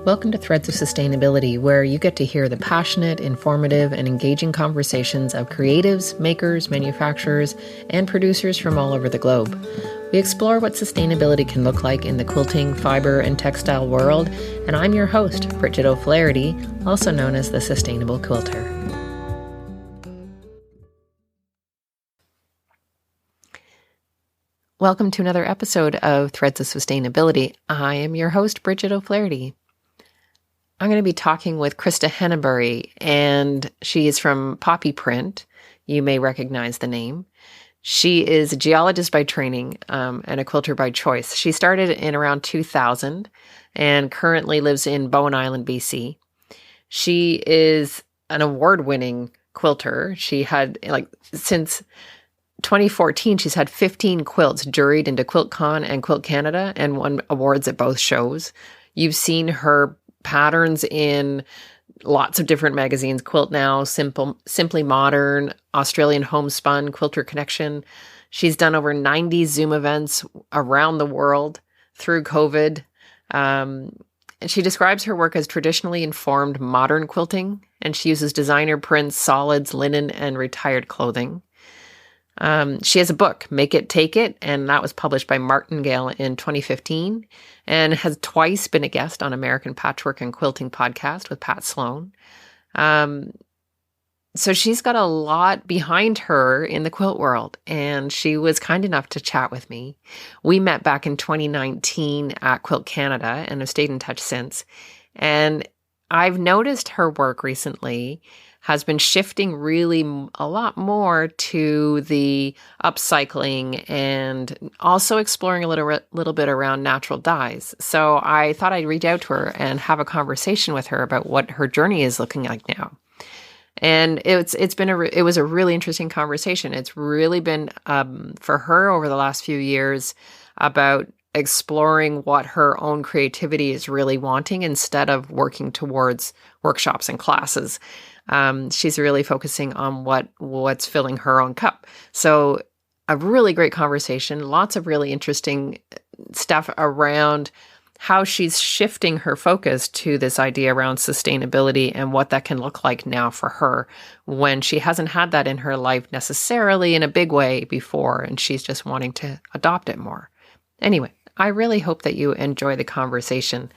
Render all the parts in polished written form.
Welcome to Threads of Sustainability, where you get to hear the passionate, informative, and engaging conversations of creatives, makers, manufacturers, and producers from all over the globe. We explore what sustainability can look like in the quilting, fiber, and textile world, and I'm your host, Bridget O'Flaherty, also known as the Sustainable Quilter. Welcome to another episode of Threads of Sustainability. I am your host, Bridget O'Flaherty. I'm going to be talking with Krista Hennebury, and she is from Poppy Print. You may recognize the name. She is a geologist by training and a quilter by choice. She started in around 2000 and currently lives in Bowen Island, BC. She is an award-winning quilter. She had, since 2014, she's had 15 quilts juried into QuiltCon and Quilt Canada and won awards at both shows. You've seen her patterns in lots of different magazines: Quilt Now, Simply Modern, Australian Homespun, Quilter Connection. She's done over 90 Zoom events around the world through COVID. And she describes her work as traditionally informed modern quilting, and she uses designer prints, solids, linen, and retired clothing. She has a book, Make It, Take It, and that was published by Martingale in 2015, and has twice been a guest on American Patchwork and Quilting Podcast with Pat Sloan. So she's got a lot behind her in the quilt world, and she was kind enough to chat with me. We met back in 2019 at Quilt Canada and have stayed in touch since. And I've noticed her work recently has been shifting really a lot more to the upcycling and also exploring a little bit around natural dyes. So I thought I'd reach out to her and have a conversation with her about what her journey is looking like now. And it was a really interesting conversation. It's really been for her over the last few years about exploring what her own creativity is really wanting instead of working towards workshops and classes. She's really focusing on what's filling her own cup. So a really great conversation, lots of really interesting stuff around how she's shifting her focus to this idea around sustainability and what that can look like now for her when she hasn't had that in her life necessarily in a big way before, and she's just wanting to adopt it more. Anyway, I really hope that you enjoy the conversation.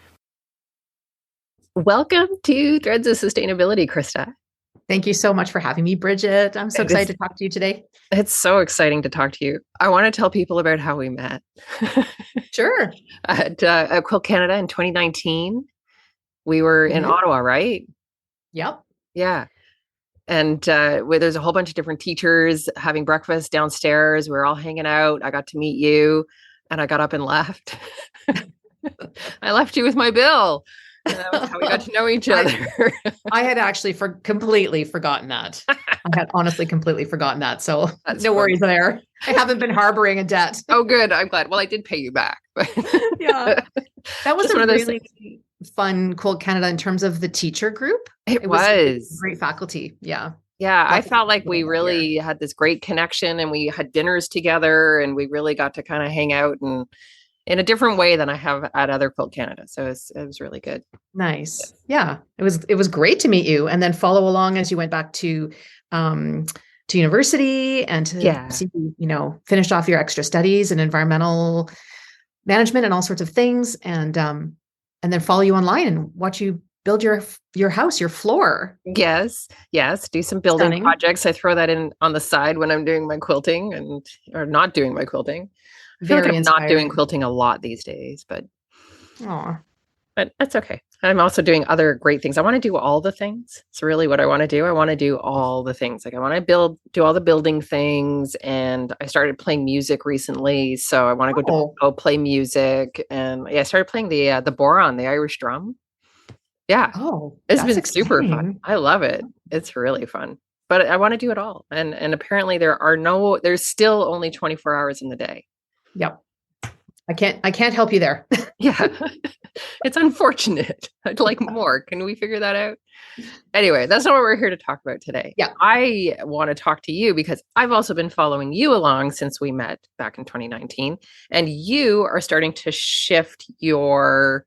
Welcome to Threads of Sustainability, Krista. Thank you so much for having me, Bridget. I'm so excited to talk to you today. It's so exciting to talk to you. I want to tell people about how we met. Sure. At Quilt Canada in 2019. We were in Ottawa, right? Yep. Yeah. And where there's a whole bunch of different teachers having breakfast downstairs. We were all hanging out. I got to meet you, and I got up and left. I left you with my bill. And that was how we got to know each other. I had actually completely forgotten that. I had honestly completely forgotten that. So no worries there. I haven't been harboring a debt. Oh, good. I'm glad. Well, I did pay you back. Yeah. That was a really fun Quilt Canada in terms of the teacher group. It was great faculty. Yeah. Yeah. I felt like we really had this great connection, and we had dinners together, and we really got to kind of hang out and in a different way than I have at other Quilt Canada. So it was really good. Nice. Yeah. It was great to meet you and then follow along as you went back to university and to see, finished off your extra studies in environmental management and all sorts of things. And then follow you online and watch you build your house, your floor. Yes. Do some building projects. I throw that in on the side when I'm doing my quilting or not doing my quilting. I feel like I'm not doing quilting a lot these days, but that's okay. I'm also doing other great things. I want to do all the things. It's really what I want to do. I want to do all the things. Like I want to do all the building things, and I started playing music recently. So I want to go play music, and I started playing the boron, the Irish drum. Yeah. Oh, it's been super fun. I love it. It's really fun. But I want to do it all. And apparently there's still only 24 hours in the day. Yep. I can't help you there. Yeah. It's unfortunate. I'd like more. Can we figure that out? Anyway, that's not what we're here to talk about today. Yeah. I want to talk to you because I've also been following you along since we met back in 2019. And you are starting to shift your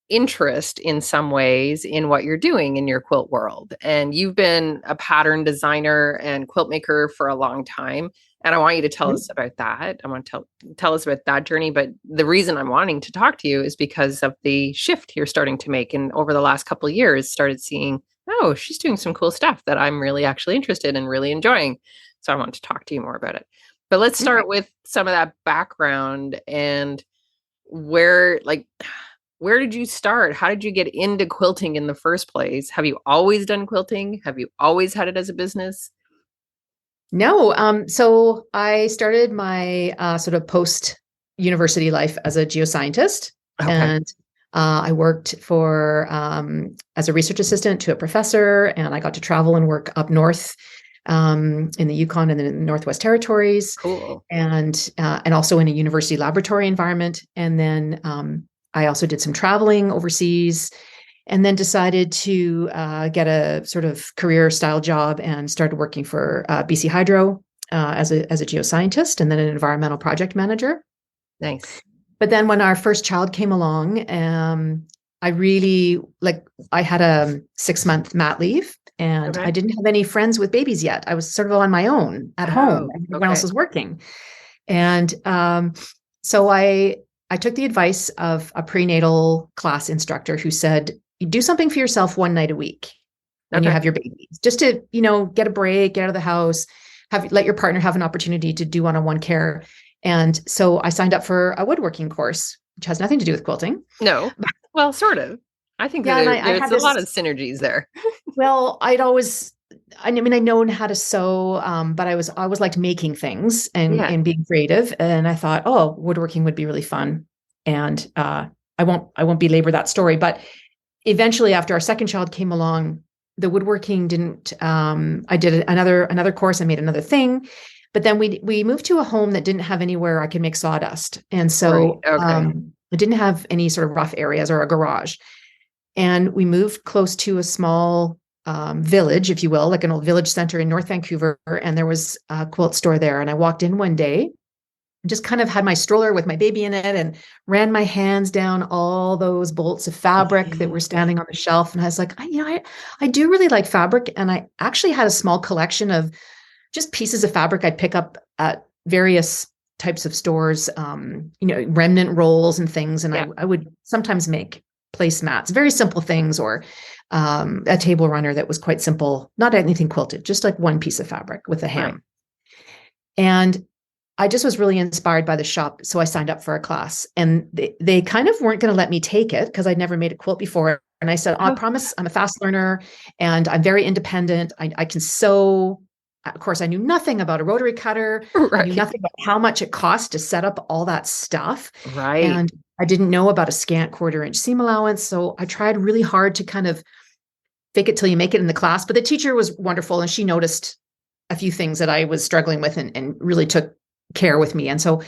interest in some ways in what you're doing in your quilt world. And you've been a pattern designer and quilt maker for a long time. And I want you to tell us about that. I want to tell us about that journey. But the reason I'm wanting to talk to you is because of the shift you're starting to make. And over the last couple of years, started seeing, oh, she's doing some cool stuff that I'm really actually interested in, really enjoying. So I want to talk to you more about it. But let's start with some of that background and where did you start? How did you get into quilting in the first place? Have you always done quilting? Have you always had it as a business? No. So I started my sort of post-university life as a geoscientist. Okay. And I worked for as a research assistant to a professor, and I got to travel and work up north in the Yukon and then in the Northwest Territories. Cool. And also in a university laboratory environment. And then I also did some traveling overseas, and then decided to get a sort of career style job and started working for BC Hydro as a geoscientist and then an environmental project manager. Nice. But then when our first child came along, I really I had a 6-month mat leave, and I didn't have any friends with babies yet. I was sort of on my own at home, and everyone else was working. And so I took the advice of a prenatal class instructor who said, you do something for yourself one night a week when you have your babies, just to, get a break, get out of the house, let your partner have an opportunity to do one-on-one care. And so I signed up for a woodworking course, which has nothing to do with quilting. No, well, sort of. I think there's a lot of synergies there. Well, I known how to sew, but I always liked making things and being creative. And I thought, oh, woodworking would be really fun. And I won't belabor that story, but eventually after our second child came along, the woodworking didn't, I did another course. I made another thing, but then we moved to a home that didn't have anywhere I could make sawdust. And so it didn't have any sort of rough areas or a garage. And we moved close to a small village, if you will, like an old village center in North Vancouver. And there was a quilt store there. And I walked in one day, just kind of had my stroller with my baby in it and ran my hands down all those bolts of fabric that were standing on the shelf. And I was like, I do really like fabric. And I actually had a small collection of just pieces of fabric I'd pick up at various types of stores, remnant rolls and things. And I would sometimes make placemats, very simple things, or a table runner that was quite simple, not anything quilted, just like one piece of fabric with a hem. Right. And I just was really inspired by the shop. So I signed up for a class, and they kind of weren't going to let me take it because I'd never made a quilt before. And I said, I promise I'm a fast learner and I'm very independent. I can sew. Of course, I knew nothing about a rotary cutter. Right. I knew nothing about how much it cost to set up all that stuff. Right. And I didn't know about a scant 1/4 inch seam allowance. So I tried really hard to kind of fake it till you make it in the class. But the teacher was wonderful, and she noticed a few things that I was struggling with and really took care with me. And so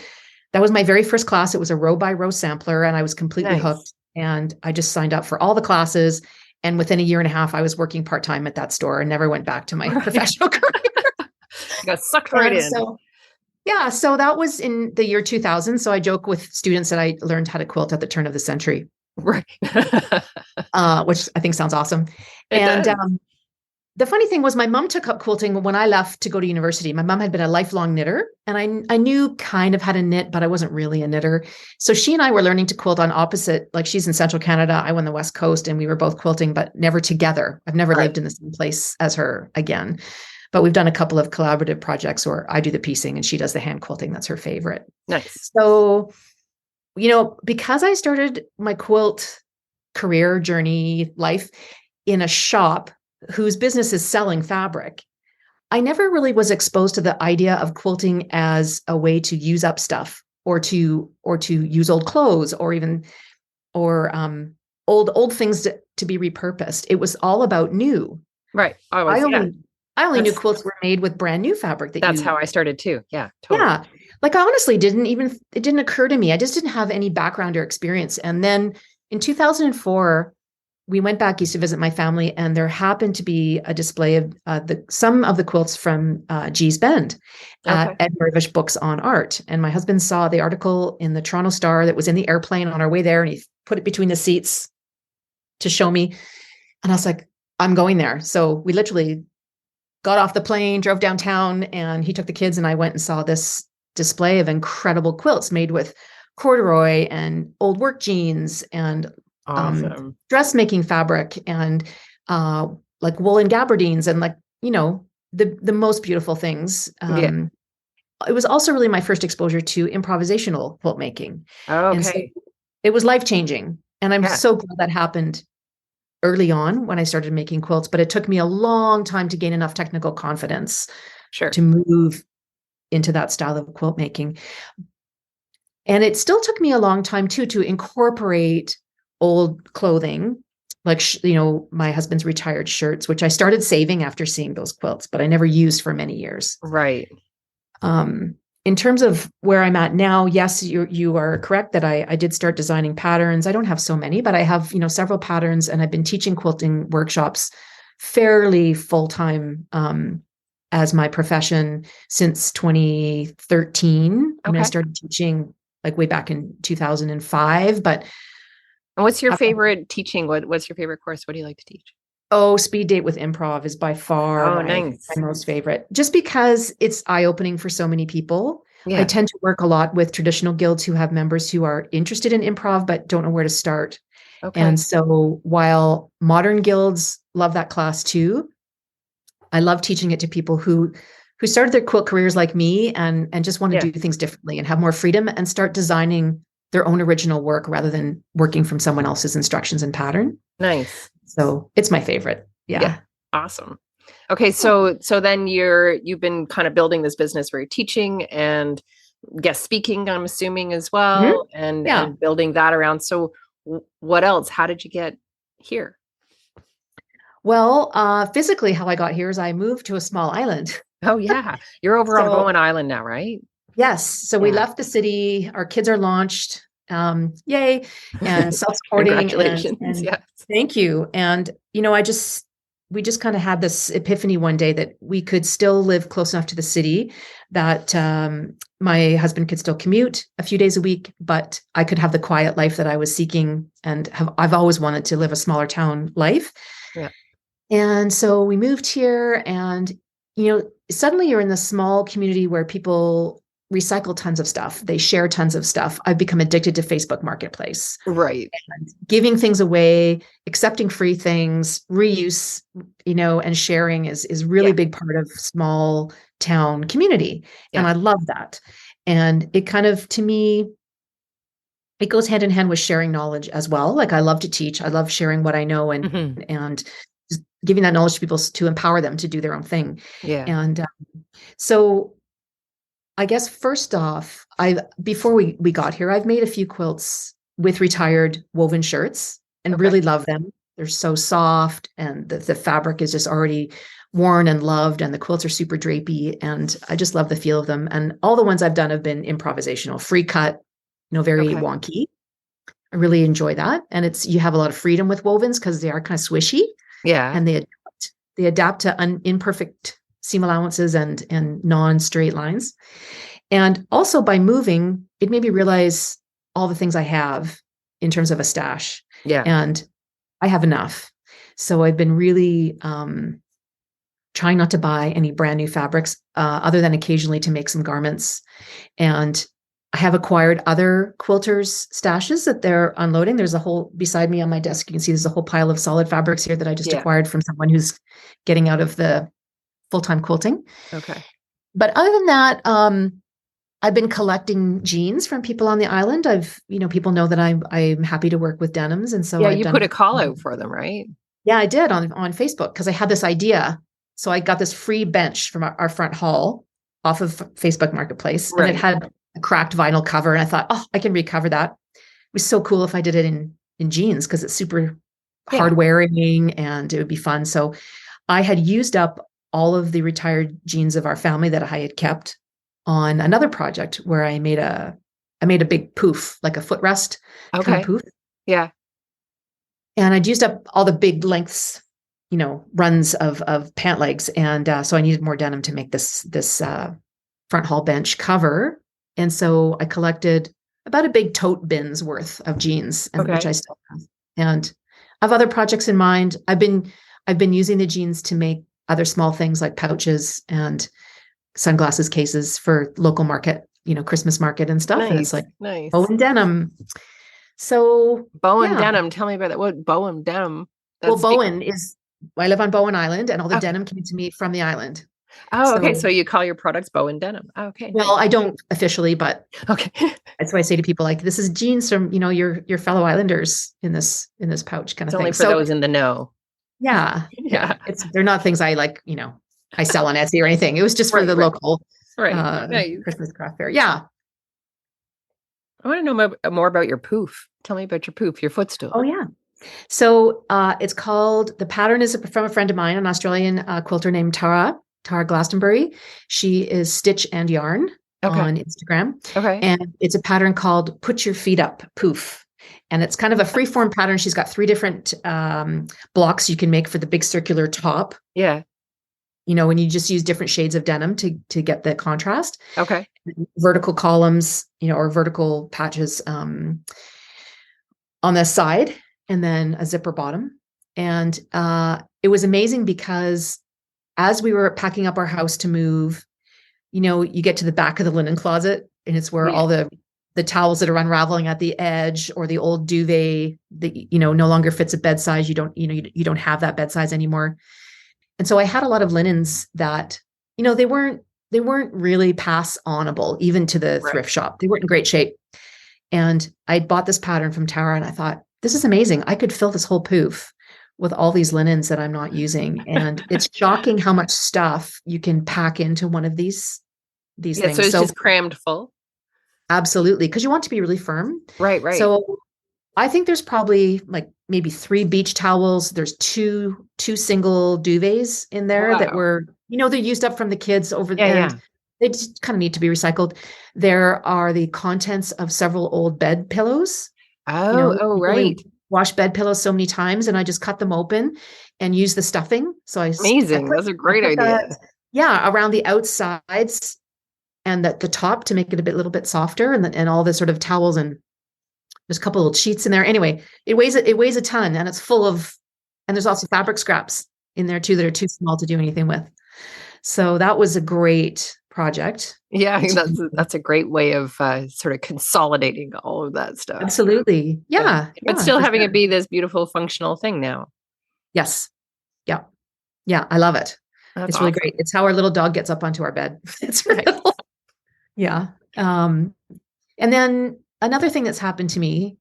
that was my very first class. It was a row by row sampler, and I was completely hooked. And I just signed up for all the classes. And within a year and a half, I was working part-time at that store and never went back to my professional career. Got sucked right in. So that was in the year 2000. So I joke with students that I learned how to quilt at the turn of the century. Right. Which I think sounds awesome. The funny thing was my mom took up quilting when I left to go to university. My mom had been a lifelong knitter, and I knew kind of how to knit, but I wasn't really a knitter. So she and I were learning to quilt on opposite, like she's in Central Canada, I went on the West Coast, and we were both quilting, but never together. I've never lived in the same place as her again. But we've done a couple of collaborative projects where I do the piecing and she does the hand quilting. That's her favorite. Nice. So, because I started my quilt career journey life in a shop whose business is selling fabric, I never really was exposed to the idea of quilting as a way to use up stuff or to use old clothes or old things to be repurposed. It was all about new. Right. I only knew quilts were made with brand new fabric. That's how I started too. Yeah, totally. Yeah. Like I honestly it didn't occur to me. I just didn't have any background or experience. And then in 2004, we went back east to visit my family, and there happened to be a display of some of the quilts from G's Bend at Edinburgh Books on Art. And my husband saw the article in the Toronto Star that was in the airplane on our way there, and he put it between the seats to show me. And I was like, I'm going there. So we literally got off the plane, drove downtown, and he took the kids and I went and saw this display of incredible quilts made with corduroy and old work jeans and Awesome. dressmaking fabric and like woolen gabardines and like, the most beautiful things. It was also really my first exposure to improvisational quilt making. Oh, And so okay. it was life-changing. And I'm Yeah. so glad that happened early on when I started making quilts, but it took me a long time to gain enough technical confidence Sure. to move into that style of quilt making. And it still took me a long time too to incorporate old clothing, like, my husband's retired shirts, which I started saving after seeing those quilts, but I never used for many years. Right. In terms of where I'm at now, yes, you are correct that I did start designing patterns. I don't have so many, but I have, several patterns, and I've been teaching quilting workshops fairly full-time as my profession since 2013. I mean, I Okay. started teaching like way back in 2005, but And what's your favorite teaching? What's your favorite course? What do you like to teach? Speed Date with Improv is by far Oh, my nice. most favorite, just because it's eye-opening for so many people. I Yeah. tend to work a lot with traditional guilds who have members who are interested in improv but don't know where to start. Okay. And so while modern guilds love that class too, I love teaching it to people who started their quilt careers like me and just want to do things differently and have more freedom and start designing their own original work rather than working from someone else's instructions and pattern. Nice. So it's my favorite. Yeah. Awesome. Okay. So then you've been kind of building this business where you're teaching and guest speaking, I'm assuming as well, and building that around. So what else? How did you get here? Well, physically, how I got here is I moved to a small island. Oh, yeah. You're over on Bowen Island now, right? Yes. So we left the city. Our kids are launched. Yay. And self-supporting. Congratulations. And Yes. thank you. And, we just kind of had this epiphany one day that we could still live close enough to the city that my husband could still commute a few days a week, but I could have the quiet life that I was seeking and I've always wanted to live a smaller town life. Yeah. And so we moved here and, suddenly you're in this small community where people recycle tons of stuff. They share tons of stuff. I've become addicted to Facebook Marketplace. Right. And giving things away, accepting free things, reuse, and sharing is really big part of small town community. Yeah. And I love that. And it kind of, to me, it goes hand in hand with sharing knowledge as well. Like I love to teach. I love sharing what I know and just giving that knowledge to people to empower them to do their own thing. Yeah. And so I guess first off, before we got here, I've made a few quilts with retired woven shirts and really love them. They're so soft and the fabric is just already worn and loved and the quilts are super drapey and I just love the feel of them. And all the ones I've done have been improvisational, free cut, very wonky. I really enjoy that. And you have a lot of freedom with wovens because they are kind of swishy. Yeah. And they adapt to imperfect seam allowances and non-straight lines. And also by moving, it made me realize all the things I have in terms of a stash. Yeah. And I have enough. So I've been really trying not to buy any brand new fabrics other than occasionally to make some garments. And I have acquired other quilters' stashes that they're unloading. There's a whole, beside me on my desk, you can see there's a whole pile of solid fabrics here that I just acquired from someone who's getting out of the full-time quilting. Okay. But other than that, I've been collecting jeans from people on the island. People know that I'm happy to work with denims. And so you put a call out for them, right? Yeah, I did on Facebook because I had this idea. So I got this free bench from our front hall off of Facebook Marketplace. Right. And it had a cracked vinyl cover. And I thought, I can recover that. It was so cool if I did it in jeans because it's super hard wearing and it would be fun. So I had used up all of the retired jeans of our family that I had kept on another project where I made a big poof, like a footrest kind of poof. Yeah. And I'd used up all the big lengths, runs of pant legs. And so I needed more denim to make this front hall bench cover. And so I collected about a big tote bin's worth of jeans, which I still have. And have other projects in mind. I've been using the jeans to make other small things like pouches and sunglasses cases for local market, Christmas market and stuff. And it's like nice. Bowen denim. So Bowen denim. Tell me about that. What Bowen denim? Bowen is, I live on Bowen Island, and all the denim came to me from the island. Oh, okay. So you call your products Bowen denim. Oh, okay. Well, I don't officially, but okay. That's why I say to people, like, this is jeans from, your fellow islanders in this pouch kind of thing. Only for those in the know. Yeah. They're not things I like, I sell on Etsy or anything. It was just for the local Christmas craft fair. Yeah. I want to know more about your poof. Tell me about your poof, your footstool. Oh, yeah. So it's called, the pattern is from a friend of mine, an Australian quilter named Tara Glastonbury. She is Stitch and Yarn on Instagram. Okay. And it's a pattern called Put Your Feet Up Poof. And it's kind of a free-form pattern. She's got 3 different blocks you can make for the big circular top. Yeah. When you just use different shades of denim to get the contrast. Okay. Vertical columns, or vertical patches on the side, and then a zipper bottom. And it was amazing because as we were packing up our house to move, you get to the back of the linen closet, and it's where all the towels that are unraveling at the edge, or the old duvet that, no longer fits a bed size. You don't have that bed size anymore. And so I had a lot of linens that, they weren't really pass onable even to the thrift shop. They weren't in great shape. And I bought this pattern from Tara, and I thought, this is amazing. I could fill this whole poof with all these linens that I'm not using. And it's shocking how much stuff you can pack into one of these things. So it's just crammed full. Absolutely. Because you want to be really firm. Right. So I think there's probably like maybe 3 beach towels. There's two single duvets in there that were, they're used up from the kids over there. Yeah. They just kind of need to be recycled. There are the contents of several old bed pillows. Right. Wash bed pillows so many times, and I just cut them open and use the stuffing. So amazing. That's a great idea. Around the outsides and the top to make it a little bit softer, and all the sort of towels, and there's a couple of little sheets in there. Anyway, it weighs a ton, and it's full of, and there's also fabric scraps in there too that are too small to do anything with. So that was a great project. Yeah, that's a great way of sort of consolidating all of that stuff. Absolutely. Yeah. But still having it be this beautiful functional thing now. Yes. Yeah. Yeah. I love it. It's really great. It's how our little dog gets up onto our bed. It's right. Yeah. And then another thing that's happened to me,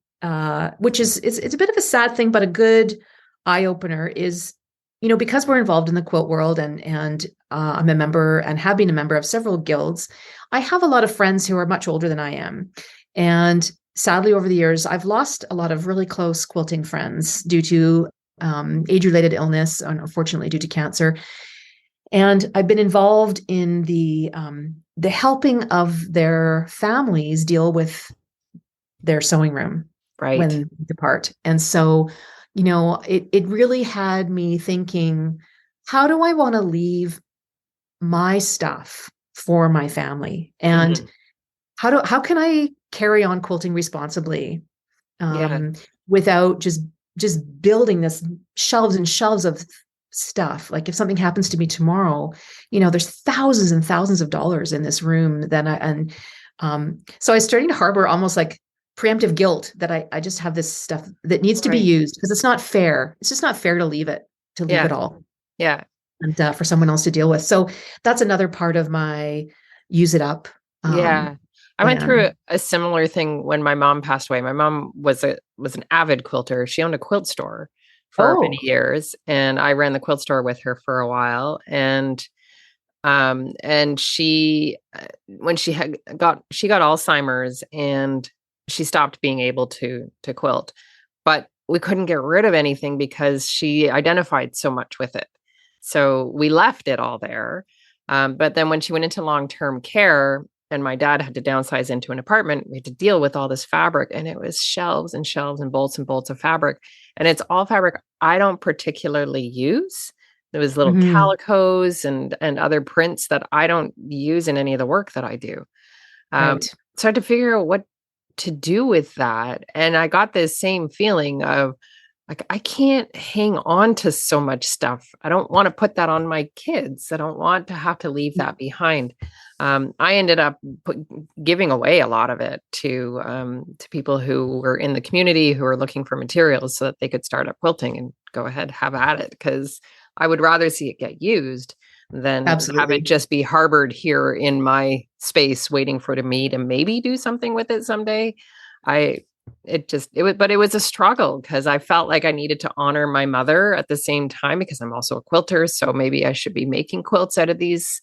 which is it's a bit of a sad thing, but a good eye opener, is, because we're involved in the quilt world, and I'm a member and have been a member of several guilds, I have a lot of friends who are much older than I am. And sadly, over the years, I've lost a lot of really close quilting friends due to age-related illness, unfortunately due to cancer. And I've been involved in the helping of their families deal with their sewing room when they depart. And so, it really had me thinking, how do I want to leave my stuff for my family? And how can I carry on quilting responsibly without just building this shelves and shelves of stuff? Like, if something happens to me tomorrow, there's thousands and thousands of dollars in this room. So I was starting to harbor almost like preemptive guilt that I just have this stuff that needs to be used, because it's not fair. It's just not fair to leave it all. Yeah. And for someone else to deal with. So that's another part of my use it up. I went through a similar thing when my mom passed away. My mom was an avid quilter. She owned a quilt store for many years, and I ran the quilt store with her for a while. And she, when she got Alzheimer's, and she stopped being able to quilt, but we couldn't get rid of anything because she identified so much with it. So we left it all there. But then when she went into long-term care, and my dad had to downsize into an apartment, we had to deal with all this fabric, and it was shelves and shelves and bolts of fabric. And it's all fabric I don't particularly use. There was little calicos and other prints that I don't use in any of the work that I do. So I had to figure out what to do with that. And I got this same feeling of, like, I can't hang on to so much stuff. I don't want to put that on my kids. I don't want to have to leave that behind. I ended up giving away a lot of it to people who were in the community who were looking for materials so that they could start up quilting and go ahead, have at it. Because I would rather see it get used than have it just be harbored here in my space, waiting for me to maybe do something with it someday. It was a struggle because I felt like I needed to honor my mother at the same time, because I'm also a quilter. So maybe I should be making quilts out of these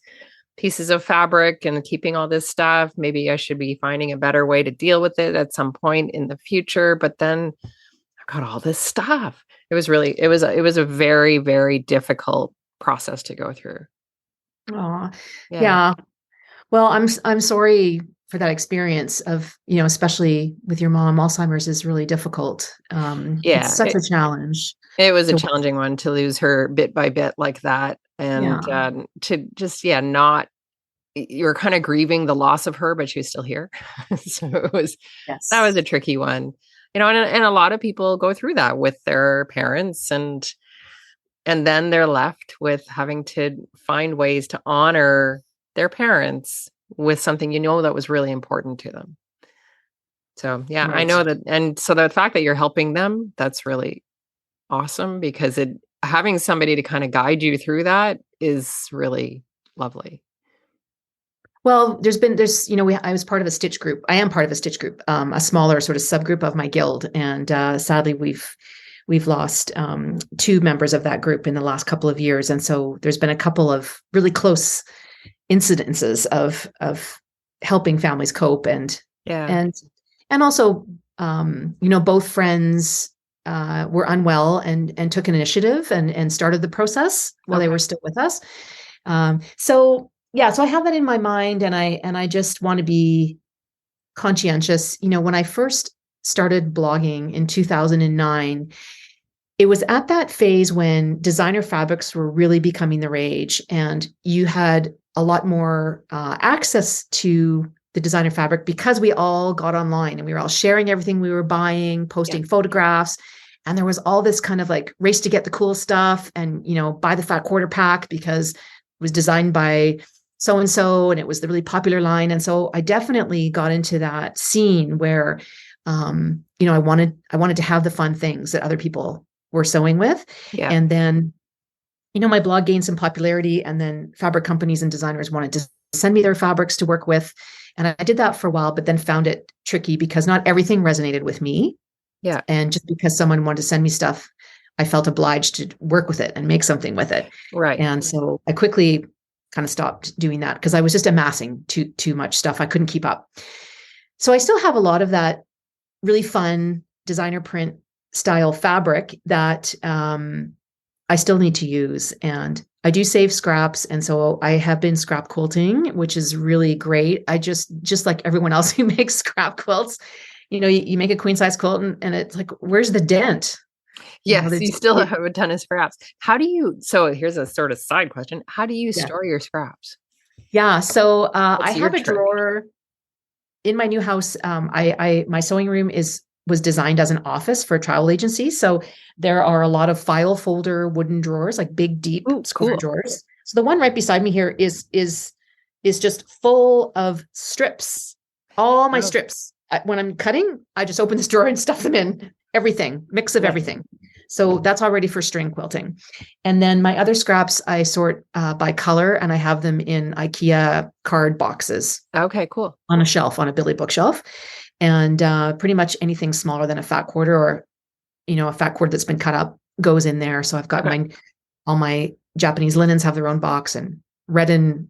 pieces of fabric and keeping all this stuff. Maybe I should be finding a better way to deal with it at some point in the future. But then I got all this stuff. It was a very, very difficult process to go through. Oh, yeah. Well, I'm sorry for that experience of, especially with your mom. Alzheimer's is really difficult. It's such a challenge. It was a challenging one to lose her bit by bit like that. And to just, you're kind of grieving the loss of her, but she was still here. So that was a tricky one, and a lot of people go through that with their parents, and then they're left with having to find ways to honor their parents with something, that was really important to them. So, right. I know that. And so the fact that you're helping them, that's really awesome, because having somebody to kind of guide you through that is really lovely. Well, I was part of a stitch group. I am part of a stitch group, a smaller sort of subgroup of my guild. And sadly, we've lost 2 members of that group in the last couple of years. And so there's been a couple of really close incidences of helping families cope, and also, both friends were unwell and took an initiative and started the process while they were still with us. So I have that in my mind, and I just want to be conscientious. When I first started blogging in 2009, it was at that phase when designer fabrics were really becoming the rage, and you had a lot more access to the designer fabric because we all got online and we were all sharing everything we were buying, posting photographs. And there was all this kind of like race to get the cool stuff and, buy the fat quarter pack because it was designed by so-and-so and it was the really popular line. And so I definitely got into that scene where, I wanted to have the fun things that other people were sewing with. Yeah. And then, my blog gained some popularity, and then fabric companies and designers wanted to send me their fabrics to work with. And I did that for a while, but then found it tricky because not everything resonated with me. Yeah. And just because someone wanted to send me stuff, I felt obliged to work with it and make something with it. Right. And so I quickly kind of stopped doing that because I was just amassing too much stuff. I couldn't keep up. So I still have a lot of that really fun designer print style fabric that I still need to use, and I do save scraps. And so I have been scrap quilting, which is really great. I just like everyone else who makes scrap quilts, you make a queen size quilt and it's like, where's the dent? Yes, you still have a ton of scraps. So here's a sort of side question. How do you store your scraps? Yeah. So I have a drawer in my new house. My sewing room was designed as an office for a travel agency. So there are a lot of file folder wooden drawers, like big, deep square drawers. So the one right beside me here is just full of strips, all my strips. When I'm cutting, I just open this drawer and stuff them in, mix of everything. So that's all ready for string quilting. And then my other scraps, I sort by color, and I have them in IKEA card boxes. Okay, cool. On a shelf, on a Billy bookshelf. And pretty much anything smaller than a fat quarter or, a fat cord that's been cut up goes in there. So I've got all my Japanese linens have their own box, and red and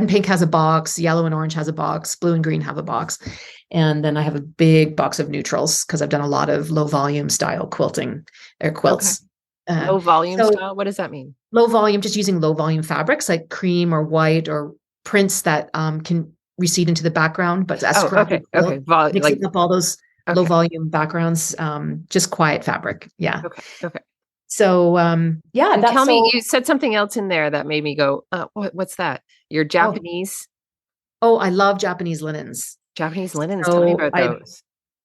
pink has a box, yellow and orange has a box, blue and green have a box. And then I have a big box of neutrals because I've done a lot of low volume style quilting or quilts. Okay. Low volume style? What does that mean? Low volume, just using low volume fabrics like cream or white or prints that can recede into the background, but as mixing up all those low volume backgrounds, just quiet fabric. Yeah. Okay. So, and tell me, you said something else in there that made me go, what's that? Your Japanese? Oh, I love Japanese linens. Japanese linens. Tell me about those.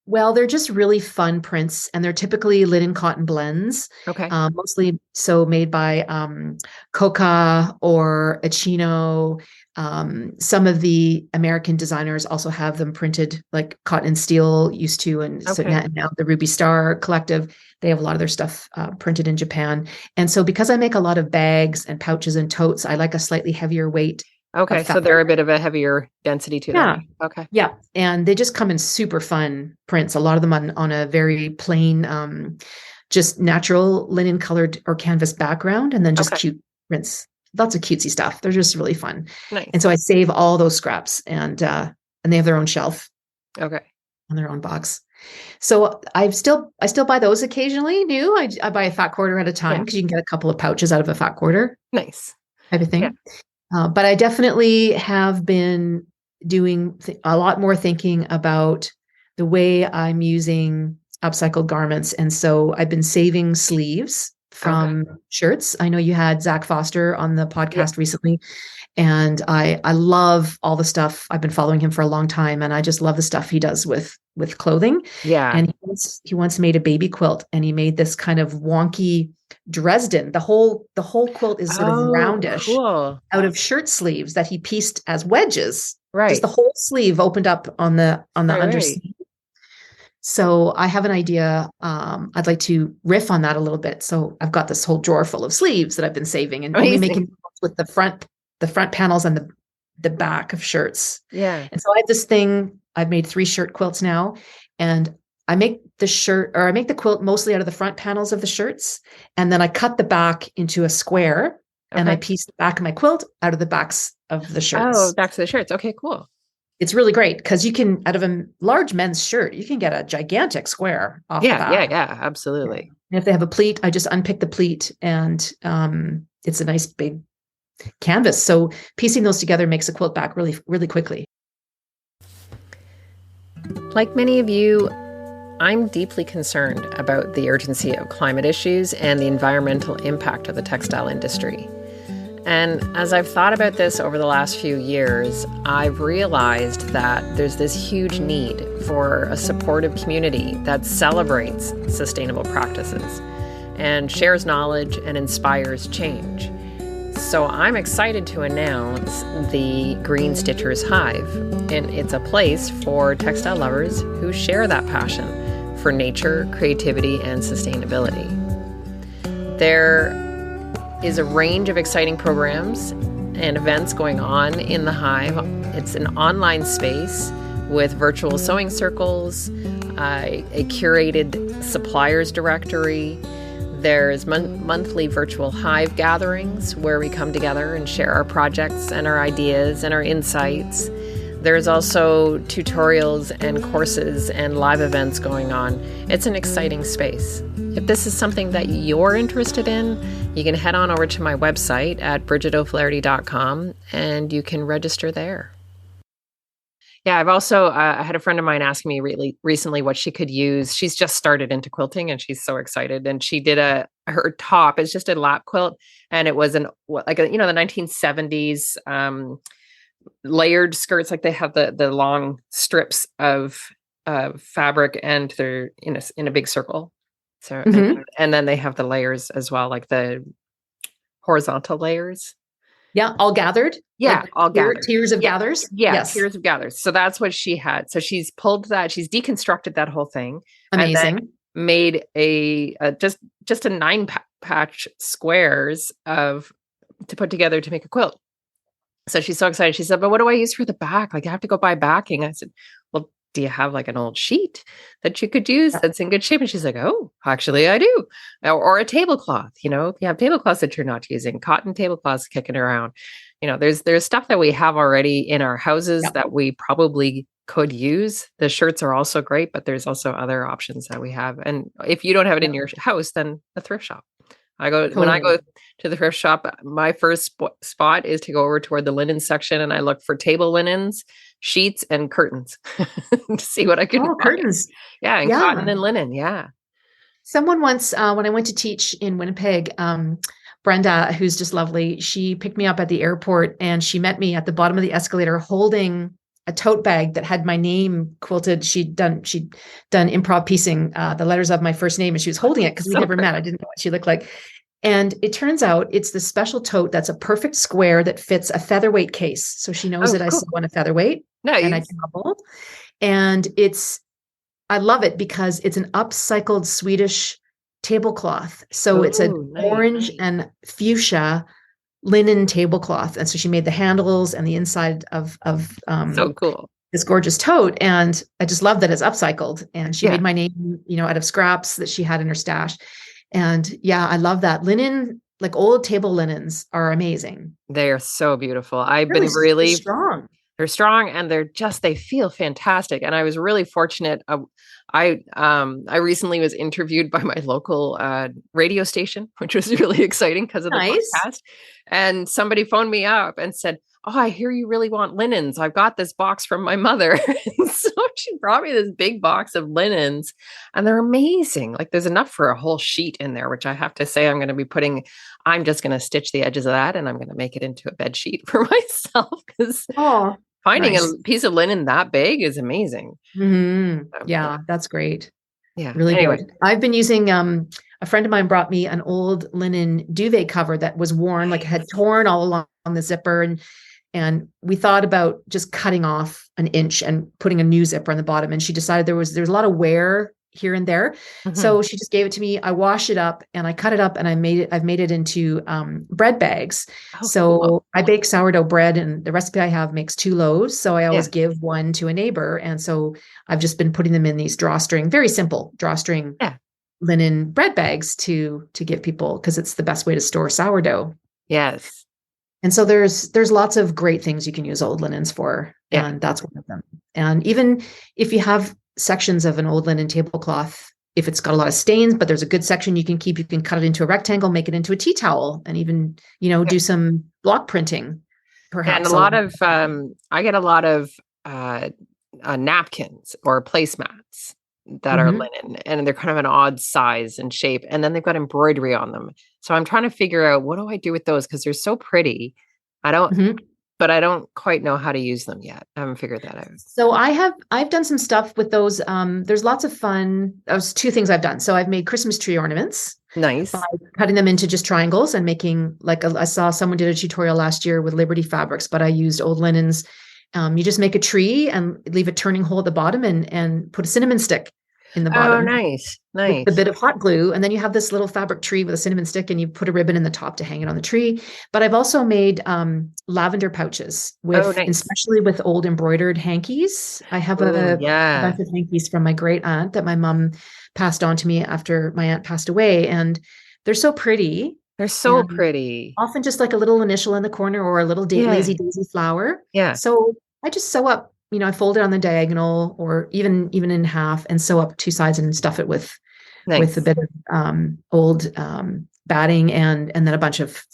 Well, they're just really fun prints, and they're typically linen cotton blends, Okay. mostly so made by Coca or Achino. Some of the American designers also have them printed, like Cotton and Steel used to, and so Okay. now the Ruby Star Collective, they have a lot of their stuff printed in Japan. And so because I make a lot of bags and pouches and totes, I like a slightly heavier weight of Okay. So they're a fabric. bit of a heavier density to them. Yeah. Okay. Yeah. And they just come in super fun prints. A lot of them on a very plain, just natural linen colored or canvas background, and then just Okay. cute prints. Lots of cutesy stuff. They're just really fun. Nice. And so I save all those scraps, and they have their own shelf Okay. and their own box. So I still buy those occasionally new. I buy a fat quarter at a time because you can get a couple of pouches out of a fat quarter Nice. type of thing. Yeah. But I definitely have been doing a lot more thinking about the way I'm using upcycled garments. And so I've been saving sleeves from shirts. I know you had Zach Foster on the podcast recently, and I love all the stuff. I've been following him for a long time, and I just love the stuff he does with clothing. Yeah. And he once made a baby quilt, and he made this kind of wonky Dresden. The whole quilt is sort of roundish Cool. out of shirt sleeves that he pieced as wedges. Right. Just the whole sleeve opened up on the undersleeve. So I have an idea. I'd like to riff on that a little bit. So I've got this whole drawer full of sleeves that I've been saving and only making with the front panels and the back of shirts. Yeah. And so I have this thing. I've made 3 shirt quilts now, and I make the quilt mostly out of the front panels of the shirts, and then I cut the back into a square, and I piece the back of my quilt out of the backs of the shirts. Oh, backs of the shirts. Okay, cool. It's really great because you can, out of a large men's shirt, you can get a gigantic square off the back. Yeah, absolutely. And if they have a pleat, I just unpick the pleat, and it's a nice big canvas. So piecing those together makes a quilt back really, really quickly. Like many of you, I'm deeply concerned about the urgency of climate issues and the environmental impact of the textile industry. And as I've thought about this over the last few years, I've realized that there's this huge need for a supportive community that celebrates sustainable practices and shares knowledge and inspires change. So I'm excited to announce the Green Stitchers Hive, and it's a place for textile lovers who share that passion for nature, creativity, and sustainability. There is a range of exciting programs and events going on in the Hive. It's an online space with virtual sewing circles, a curated suppliers directory. There's monthly virtual Hive gatherings where we come together and share our projects and our ideas and our insights. There's also tutorials and courses and live events going on. It's an exciting space. If this is something that you're interested in, you can head on over to my website at bridgetoflaherty.com and you can register there. Yeah, I've also I had a friend of mine asking me really recently what she could use. She's just started into quilting and she's so excited. And she did her top is just a lap quilt, and it was the 1970s layered skirts, like they have the long strips of fabric, and they're in a big circle. So and then they have the layers as well, like the horizontal layers. Yeah, all gathered. Yeah, all gathered. Tiers of gathers. Yeah, yes. Tiers of gathers. So that's what she had. So she's pulled that. She's deconstructed that whole thing. Amazing. And then made a just a 9 patch squares to put together to make a quilt. So she's so excited. She said, "But what do I use for the back? Like I have to go buy backing." I said, "Well, do you have like an old sheet that you could use that's in good shape?" And she's like, "Oh, actually I do." Or a tablecloth, if you have tablecloths that you're not using, cotton tablecloths kicking around. There's stuff that we have already in our houses that we probably could use. The shirts are also great, but there's also other options that we have. And if you don't have it in your house, then a thrift shop. When I go to the thrift shop, my first spot is to go over toward the linen section, and I look for table linens, sheets, and curtains to see what I can find. Curtains. Yeah, and cotton and linen. Yeah. Someone once, when I went to teach in Winnipeg, Brenda, who's just lovely, she picked me up at the airport, and she met me at the bottom of the escalator holding a tote bag that had my name quilted. She'd done improv piecing, the letters of my first name, and she was holding it because we never met. I didn't know what she looked like. And it turns out it's the special tote that's a perfect square that fits a featherweight case. So she knows that I sew on a featherweight. Nice. And I travel. And I love it because it's an upcycled Swedish tablecloth. So it's an orange and fuchsia linen tablecloth. And so she made the handles and the inside of so cool. This gorgeous tote. And I just love that it's upcycled. And she made my name, out of scraps that she had in her stash. And yeah, I love that. Linen, like old table linens, are amazing. They are so beautiful. I've been really strong. They're strong and they feel fantastic. And I was really fortunate. I recently was interviewed by my local radio station, which was really exciting because of the podcast. And somebody phoned me up and said, "Oh, I hear you really want linens. I've got this box from my mother." So she brought me this big box of linens and they're amazing. Like there's enough for a whole sheet in there, which I have to say I'm just going to stitch the edges of that and I'm going to make it into a bed sheet for myself because finding a piece of linen that big is amazing. Mm-hmm. Yeah, that's great. Yeah. Really good. I've been using, a friend of mine brought me an old linen duvet cover that was worn, like it had torn all along the zipper. And we thought about just cutting off an inch and putting a new zipper on the bottom. And she decided there was a lot of wear here and there. Mm-hmm. So she just gave it to me. I washed it up and I cut it up and I've made it into bread bags. Cool. I bake sourdough bread and the recipe I have makes 2 loaves. So I always give one to a neighbor. And so I've just been putting them in these very simple drawstring linen bread bags to give people, because it's the best way to store sourdough. Yes. And so there's lots of great things you can use old linens for. Yeah. And that's one of them. And even if you have sections of an old linen tablecloth, if it's got a lot of stains, but there's a good section you can keep, you can cut it into a rectangle, make it into a tea towel, and even, do some block printing, perhaps. And I get a lot of napkins or placemats that are linen, and they're kind of an odd size and shape, and then they've got embroidery on them. So I'm trying to figure out, what do I do with those? Because they're so pretty. But I don't quite know how to use them yet. I haven't figured that out. So I've done some stuff with those. There's lots of fun. There's 2 things I've done. So I've made Christmas tree ornaments. Nice. By cutting them into just triangles and making I saw someone did a tutorial last year with Liberty Fabrics, but I used old linens. You just make a tree and leave a turning hole at the bottom and put a cinnamon stick in the bottom. Oh, nice. With a bit of hot glue. And then you have this little fabric tree with a cinnamon stick and you put a ribbon in the top to hang it on the tree. But I've also made lavender pouches especially with old embroidered hankies. I have a bunch of hankies from my great aunt that my mom passed on to me after my aunt passed away. And they're so pretty. They're so pretty. Often just like a little initial in the corner or a little lazy daisy flower. Yeah. So I just sew up, I fold it on the diagonal or even in half and sew up 2 sides and stuff it with a bit of old batting and then a bunch of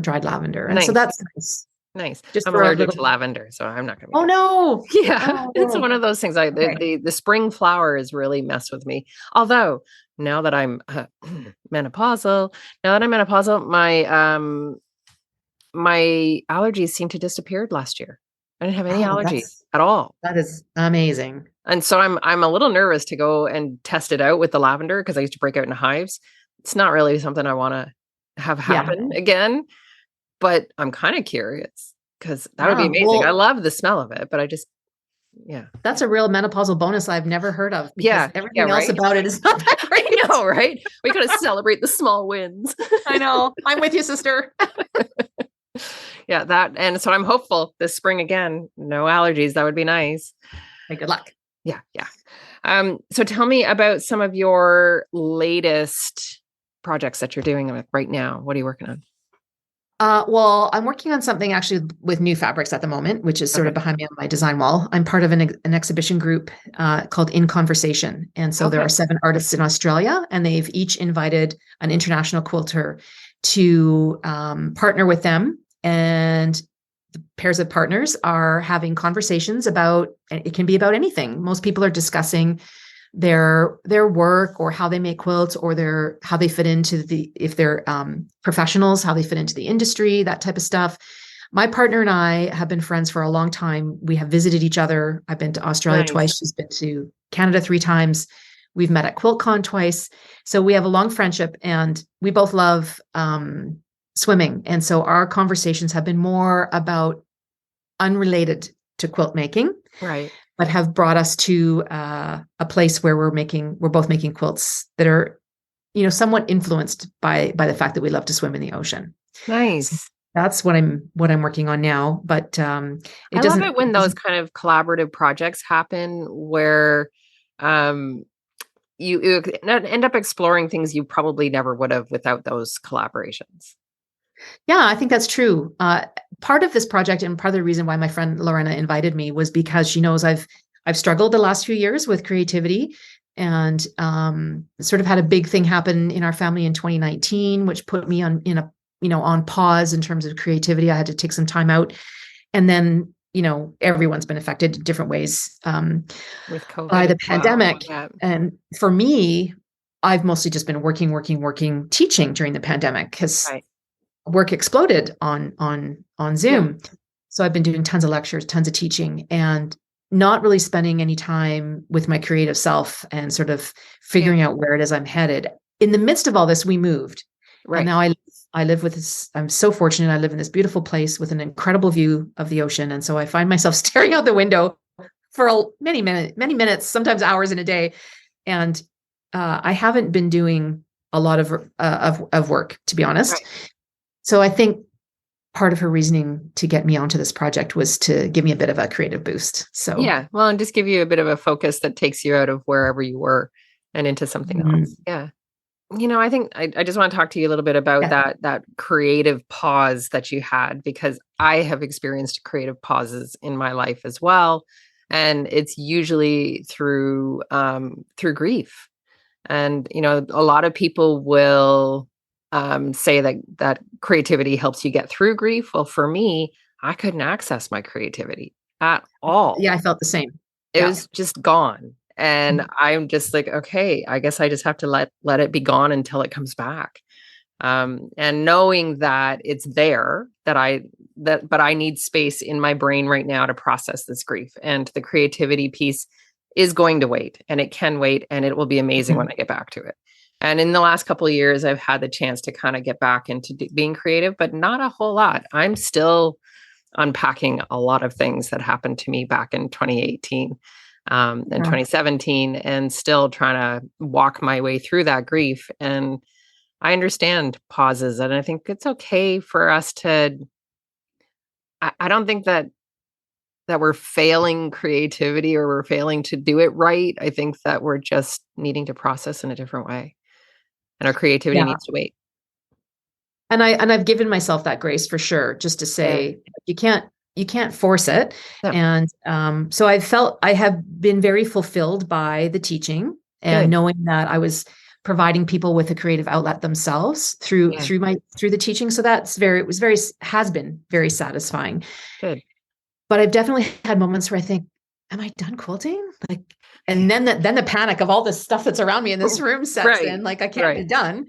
dried lavender. And so that's nice. Nice. Just I'm allergic to lavender, so I'm not going to. Oh no! Yeah, it's one of those things. The spring flowers really mess with me. Although now that I'm menopausal, my allergies seem to disappeared last year. I didn't have any allergies at all. That is amazing. And so I'm a little nervous to go and test it out with the lavender because I used to break out in hives. It's not really something I want to have happen again, but I'm kind of curious because that would be amazing. Well, I love the smell of it, but I just, that's a real menopausal bonus I've never heard of. Everything else about it is not that great. I know, right? We got to celebrate the small wins. I know. I'm with you, sister. And so I'm hopeful this spring again, no allergies. That would be nice. Hey, good luck. Yeah. So tell me about some of your latest projects that you're doing right now. What are you working on? Well, I'm working on something actually with new fabrics at the moment, which is sort of behind me on my design wall. I'm part of an exhibition group called In Conversation. And so there are 7 artists in Australia, and they've each invited an international quilter to partner with them. And the pairs of partners are having conversations about, it can be about anything. Most people are discussing their work or how they make quilts or how they fit into if they're professionals, how they fit into the industry, that type of stuff. my partner and I have been friends for a long time. We have visited each other. I've been to Australia Nice. twice. She's been to Canada 3 times. We've met at QuiltCon twice. So we have a long friendship, and we both love swimming. And so our conversations have been more about unrelated to quilt making, Right. but have brought us to a place where we're both making quilts that are, somewhat influenced by the fact that we love to swim in the ocean. Nice. So that's what I'm working on now. But I love it when those kind of collaborative projects happen where you end up exploring things you probably never would have without those collaborations. Yeah, I think that's true. Part of this project, and part of the reason why my friend Lorena invited me, was because she knows I've struggled the last few years with creativity, and sort of had a big thing happen in our family in 2019, which put me on pause in terms of creativity. I had to take some time out, and then everyone's been affected in different ways with COVID by the pandemic. Yeah. And for me, I've mostly just been working, teaching during the pandemic, because work exploded on Zoom. Yeah. So I've been doing tons of lectures, tons of teaching, and not really spending any time with my creative self and sort of figuring out where it is I'm headed. In the midst of all this, we moved. Right. And now I live with this. I'm so fortunate. I live in this beautiful place with an incredible view of the ocean. And so I find myself staring out the window for many minutes, sometimes hours in a day. And I haven't been doing a lot of work, to be honest. Right. So I think part of her reasoning to get me onto this project was to give me a bit of a creative boost. So yeah, well, and just give you a bit of a focus that takes you out of wherever you were and into something else. Yeah. I think I just want to talk to you a little bit about that creative pause that you had, because I have experienced creative pauses in my life as well. And it's usually through grief. And, a lot of people will say that creativity helps you get through grief. Well, for me, I couldn't access my creativity at all. Yeah, I felt the same. It was just gone. And I'm just like, okay, I guess I just have to let it be gone until it comes back. And knowing that it's there, but I need space in my brain right now to process this grief. And the creativity piece is going to wait, and it can wait, and it will be amazing when I get back to it. And in the last couple of years, I've had the chance to kind of get back into being creative, but not a whole lot. I'm still unpacking a lot of things that happened to me back in 2018 and 2017, and still trying to walk my way through that grief. And I understand pauses, and I think it's okay for us to, I don't think that we're failing creativity or we're failing to do it right. I think that we're just needing to process in a different way. And our creativity needs to wait. And I've given myself that grace for sure, just to say you can't force it. No. And so I have been very fulfilled by the teaching and knowing that I was providing people with a creative outlet themselves through the teaching. So has been very satisfying. Good. But I've definitely had moments where I think, am I done quilting? And then the panic of all this stuff that's around me in this room sets in, like I can't be done.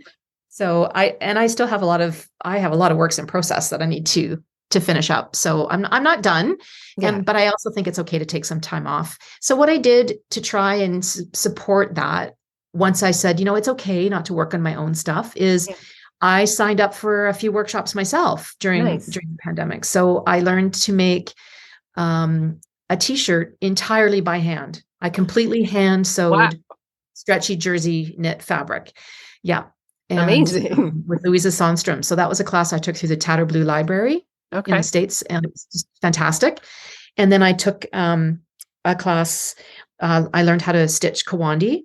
So I still have a lot of works in process that I need to finish up. So I'm not done. But I also think it's okay to take some time off. So what I did to try and support that, once I said, it's okay not to work on my own stuff, is I signed up for a few workshops myself during the pandemic. So I learned to make a t-shirt entirely by hand. I completely hand sewed stretchy jersey knit fabric. Yeah. And, amazing. With Louisa Sandstrom. So that was a class I took through the Tattered Blue Library in the States, and it was just fantastic. And then I took a class, I learned how to stitch Kawandi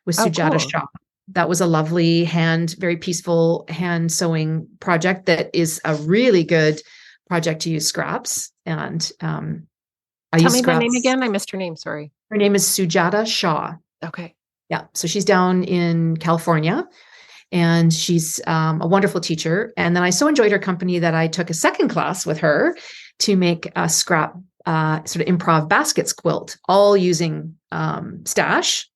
with Sujata Shah. That was a lovely very peaceful hand sewing project that is a really good project to use scraps. And Tell me her name again. I missed her name. Sorry. Her name is Sujata Shah. Okay. Yeah. So she's down in California, and she's a wonderful teacher. And then I so enjoyed her company that I took a second class with her to make a scrap sort of improv baskets quilt, all using stash,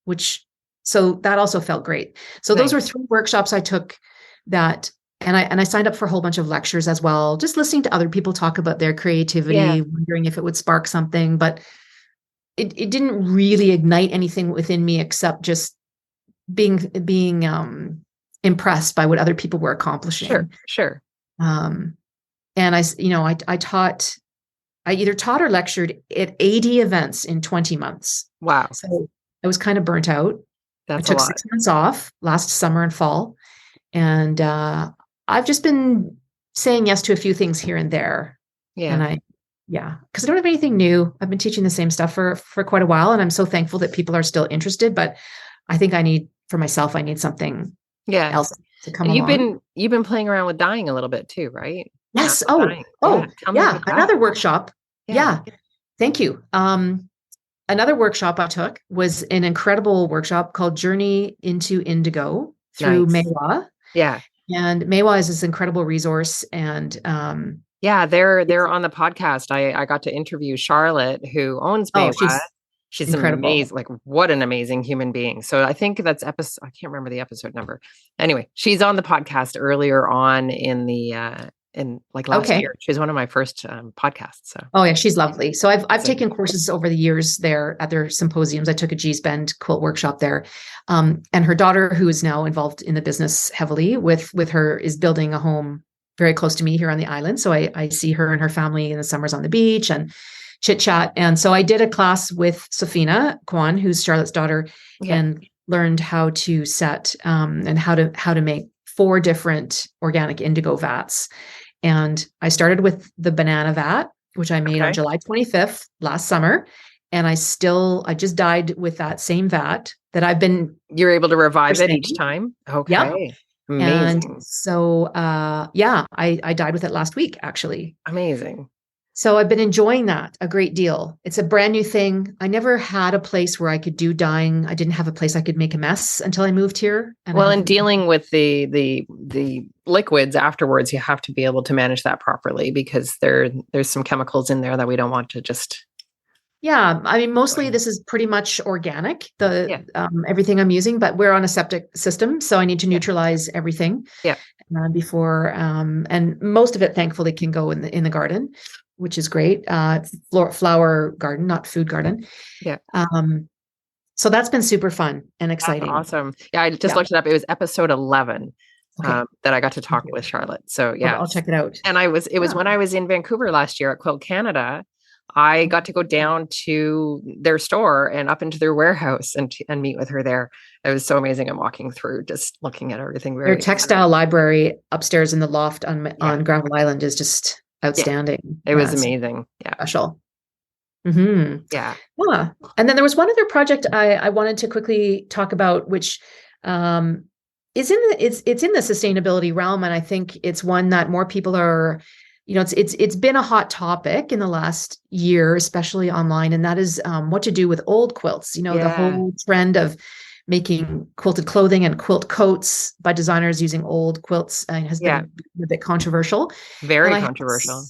so that also felt great. So those were 3 workshops I took that I signed up for a whole bunch of lectures as well, just listening to other people talk about their creativity, wondering if it would spark something, but it didn't really ignite anything within me except just being impressed by what other people were accomplishing. Sure. And I either taught or lectured at 80 events in 20 months. Wow. So I was kind of burnt out. That's I took 6 months off last summer and fall. And I've just been saying yes to a few things here and there. Yeah. Because I don't have anything new. I've been teaching the same stuff for quite a while. And I'm so thankful that people are still interested. But I think I need something else to come along. You've been playing around with dyeing a little bit too, right? Yes. Another workshop. Yeah. Thank you. Another workshop I took was an incredible workshop called Journey into Indigo through Maywa. Yeah. And Maywa is this incredible resource. And they're on the podcast. I got to interview Charlotte, who owns Maywa. She's incredible. Amazing. Like, what an amazing human being. So I think that's episode, I can't remember the episode number. Anyway, she's on the podcast earlier on in the last year. She's one of my first podcasts. So. Oh yeah, she's lovely. So I've taken courses over the years there at their symposiums. I took a G's Bend quilt workshop there. And her daughter, who is now involved in the business heavily with her, is building a home very close to me here on the island. So I see her and her family in the summers on the beach and chit chat. And so I did a class with Safina Kwan, who's Charlotte's daughter, and learned how to set and how to make 4 different organic indigo vats. And I started with the banana vat, which I made on July 25th last summer. And I just dyed with that same vat that I've been. You're able to revive it each time. Okay. Yeah. Amazing. And so, I dyed with it last week, actually. Amazing. So I've been enjoying that a great deal. It's a brand new thing. I never had a place where I could do dyeing. I didn't have a place I could make a mess until I moved here. And dealing with the liquids afterwards, you have to be able to manage that properly because there's some chemicals in there that we don't want to just. Yeah, I mean, mostly this is pretty much organic, everything I'm using, but we're on a septic system, so I need to neutralize everything before, and most of it, thankfully, can go in the garden, which is great. Flower garden, not food garden. Yeah. So that's been super fun and exciting. That's awesome. Yeah, I just looked it up. It was episode 11 that I got to talk with Charlotte. So yeah, I'll check it out. And it was when I was in Vancouver last year at Quilt Canada. I got to go down to their store and up into their warehouse and meet with her there. It was so amazing. I'm walking through, just looking at everything. Their textile library upstairs in the loft on Granville Island is just outstanding. Yeah. It was amazing. Yeah. Special. Mm-hmm. Yeah. And then there was one other project I wanted to quickly talk about, which it's in the sustainability realm. And I think it's one that more people are, it's been a hot topic in the last year, especially online. And that is what to do with old quilts, the whole trend of making quilted clothing and quilt coats by designers using old quilts has been a bit controversial. Very controversial.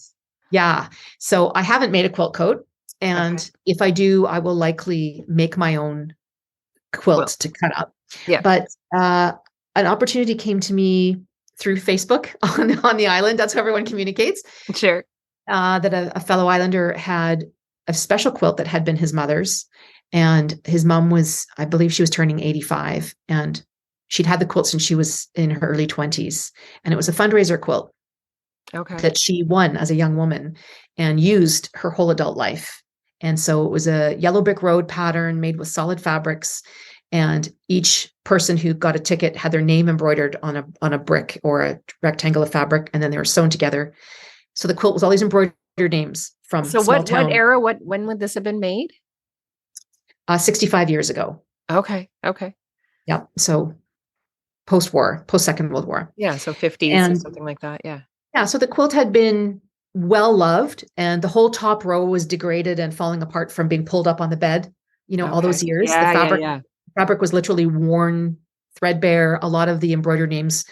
So I haven't made a quilt coat. And if I do, I will likely make my own quilt to cut up. Yeah. But an opportunity came to me through Facebook on the island. That's how everyone communicates. Sure. That a fellow islander had a special quilt that had been his mother's. And his mom I believe she was turning 85. And she'd had the quilt since she was in her early 20s. And it was a fundraiser quilt that she won as a young woman and used her whole adult life. And so it was a yellow brick road pattern made with solid fabrics. And each person who got a ticket had their name embroidered on a brick or a rectangle of fabric, and then they were sewn together. So the quilt was all these embroidered names from. So what era? When would this have been made? 65 years ago. Okay. Yeah. So post-war, post-Second World War. Yeah. So 50s or something like that. Yeah. Yeah. So the quilt had been well loved, and the whole top row was degraded and falling apart from being pulled up on the bed. All those years. Yeah, the fabric. Fabric was literally worn, threadbare. A lot of the embroidered names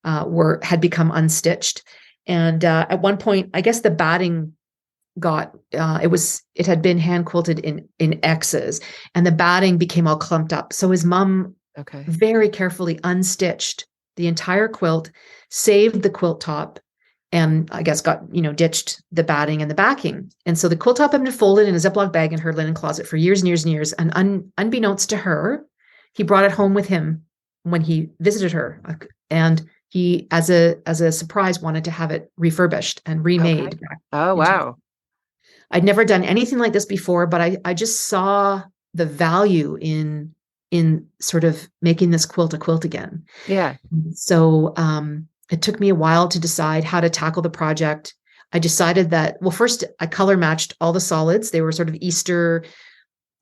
had become unstitched. And at one point, I guess the batting it had been hand quilted in X's, and the batting became all clumped up. So his mom very carefully unstitched the entire quilt, saved the quilt top, and I guess got, ditched the batting and the backing. And so the quilt top had been folded in a Ziploc bag in her linen closet for years and years and years. And unbeknownst to her, he brought it home with him when he visited her. And he, as a surprise, wanted to have it refurbished and remade. Okay. Oh, wow. I'd never done anything like this before, but I just saw the value in sort of making this quilt a quilt again. Yeah. So it took me a while to decide how to tackle the project. I decided that, well, first I color matched all the solids. They were sort of Easter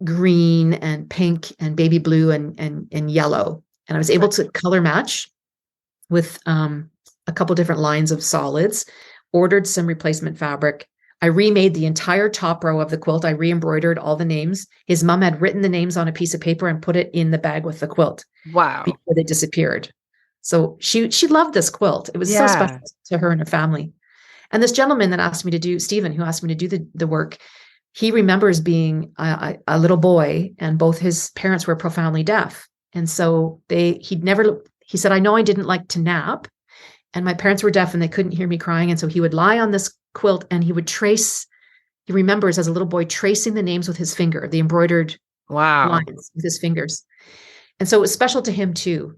green and pink and baby blue and yellow. And I was able to color match with a couple different lines of solids, ordered some replacement fabric. I remade the entire top row of the quilt. I re-embroidered all the names. His mom had written the names on a piece of paper and put it in the bag with the quilt. Wow. Before they disappeared. So she loved this quilt. It was so special to her and her family. And this gentleman that asked me to do, Stephen, who asked me to do the work, he remembers being a little boy, and both his parents were profoundly deaf. And so he said, I know I didn't like to nap, and my parents were deaf and they couldn't hear me crying. And so he would lie on this quilt and he remembers as a little boy tracing the names with his finger, the embroidered lines with his fingers. And so it was special to him too.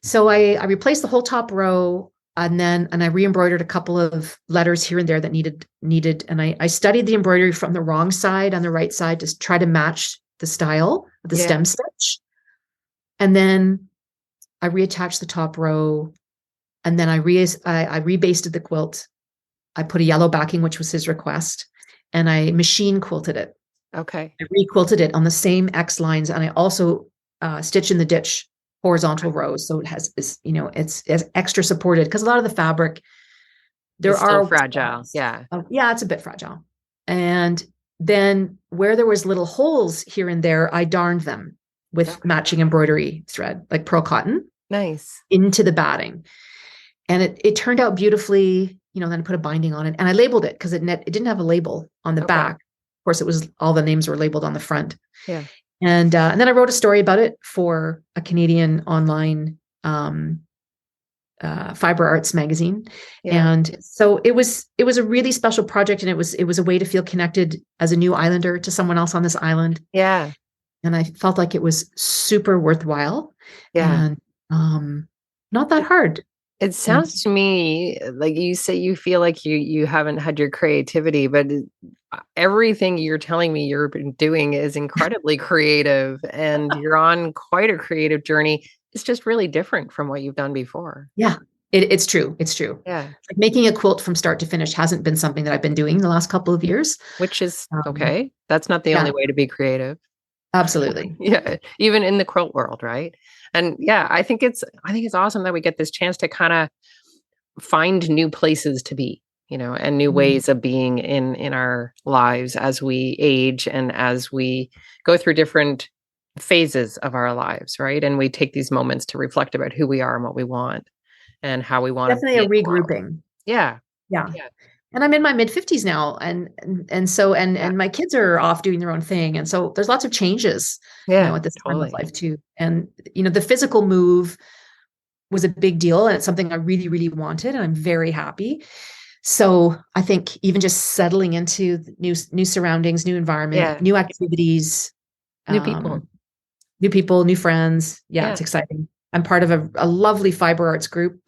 So I replaced the whole top row, and I re-embroidered a couple of letters here and there that needed. And I studied the embroidery from the wrong side on the right side to try to match the style of the stem stitch. And then I reattached the top row, and then I rebasted the quilt. I put a yellow backing, which was his request, and I machine quilted it. Okay. I re-quilted it on the same X lines, and I also stitched in the ditch horizontal rows, so it has this, it's extra supported, because a lot of the fabric it's still fragile. It's a bit fragile. And then where there was little holes here and there, I darned them with matching embroidery thread, like pearl cotton. Nice. Into the batting. And it turned out beautifully. Then I put a binding on it, and I labeled it because it didn't have a label on the back. Of course, it was all the names were labeled on the front. Yeah. And then I wrote a story about it for a Canadian online fiber arts magazine. Yeah. And so it was a really special project, and it was a way to feel connected as a new islander to someone else on this island. Yeah. And I felt like it was super worthwhile. Yeah. And not that hard. It sounds to me like you say you feel like you haven't had your creativity, but everything you're telling me you're doing is incredibly creative, and you're on quite a creative journey. It's just really different from what you've done before. Yeah, it's true. It's true. Yeah. Like making a quilt from start to finish hasn't been something that I've been doing the last couple of years. Which is okay. That's not the only way to be creative. Absolutely. Yeah. Even in the quilt world, right? And I think it's awesome that we get this chance to kind of find new places to be, and new ways of being in our lives as we age and as we go through different phases of our lives, right? And we take these moments to reflect about who we are and what we want and how we want definitely to a regrouping. Yeah. And I'm in my mid-50s now, and so my kids are off doing their own thing, and so there's lots of changes, at this time of life too. And the physical move was a big deal, and it's something I really, really wanted, and I'm very happy. So I think even just settling into new surroundings, new environment, new activities, new people, new friends. Yeah, it's exciting. I'm part of a lovely fiber arts group.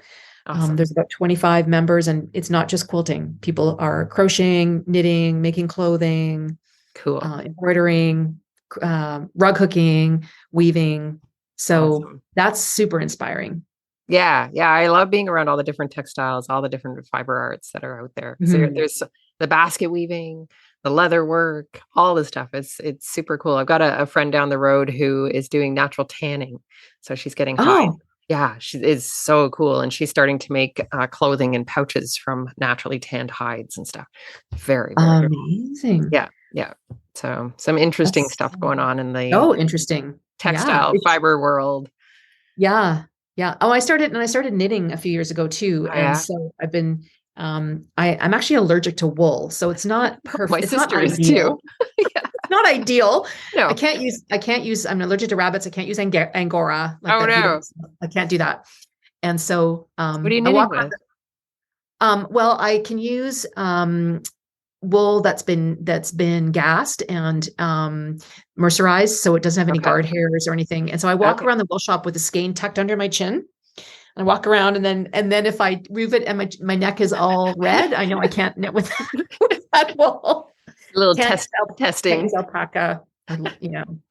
Awesome. There's about 25 members, and it's not just quilting. People are crocheting, knitting, making clothing, embroidering, rug hooking, weaving. So that's super inspiring. Yeah. I love being around all the different textiles, all the different fiber arts that are out there. Mm-hmm. So there's the basket weaving, the leather work, all this stuff. It's super cool. I've got a friend down the road who is doing natural tanning. So she's getting hide. Yeah, she is so cool. And she's starting to make clothing and pouches from naturally tanned hides and stuff. Very, very amazing. Cool. Yeah. So some interesting stuff going on in the interesting textile fiber world. Yeah. Oh, I started knitting a few years ago too. And so I've been I'm actually allergic to wool. So it's not perfect. My sister is too. It's not ideal. No. I can't use, I'm allergic to rabbits. I can't use Angora. No. I can't do that. And so What are you I knitting walk with? around. Well, I can use wool that's been gassed and mercerized, so it doesn't have any Okay. guard hairs or anything. And so I walk Okay. around the wool shop with a skein tucked under my chin. I walk around, and then if I move it and my neck is all red, I know I can't knit with, with that wool. A little Can't testing. use alpaca.